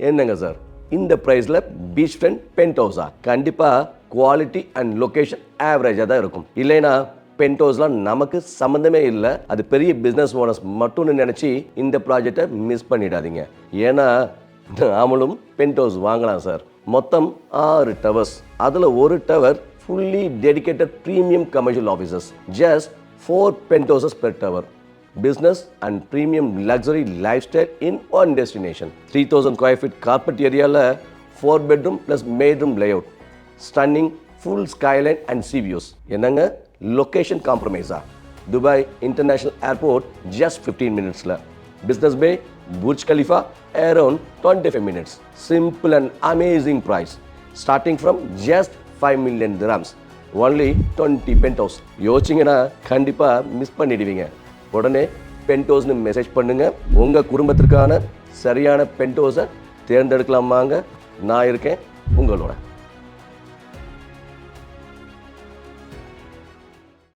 என்னங்க சார் இந்த ப்ரைஸில் பீச் ஃப்ரண்ட் பென்ட் ஹவுஸா? கண்டிப்பாக குவாலிட்டி அண்ட் லொக்கேஷன் ஆவரேஜாக தான் இருக்கும். இல்லைன்னா பென்ட் ஹவுஸ்லாம் நமக்கு சம்மந்தமே இல்லை, அது பெரிய பிஸ்னஸ் ஓனர்ஸ் மட்டும்னு நினச்சி இந்த ப்ராஜெக்டை மிஸ் பண்ணிடாதீங்க. ஏன்னா நாமளும் பென்ட் ஹவுஸ் வாங்கலாம் சார். மொத்தம் 6 டவர்ஸ், அதில் ஒரு tower fully dedicated premium commercial offices, just 4 pent houses per tower. Business and premium luxury lifestyle in one destination. 3000 square feet carpet area la 4 bedroom plus bedroom layout. Stunning full skyline and sea views. Enanga location compromise. Dubai International Airport just 15 minutes la. Business Bay Burj Khalifa around 25 minutes. Simple and amazing price. Starting from just 5 million dirhams. Only 20 penthouse. யோசிச்சிங்கன்னா கண்டிப்பாக miss பண்ணிடுவீங்க. உடனே pent ஹவுஸ்னு message பண்ணுங்கள். உங்கள் குடும்பத்திற்கான சரியான pent ஹவுஸை தேர்ந்தெடுக்கலாமாங்க. நான் இருக்கேன் உங்களோட.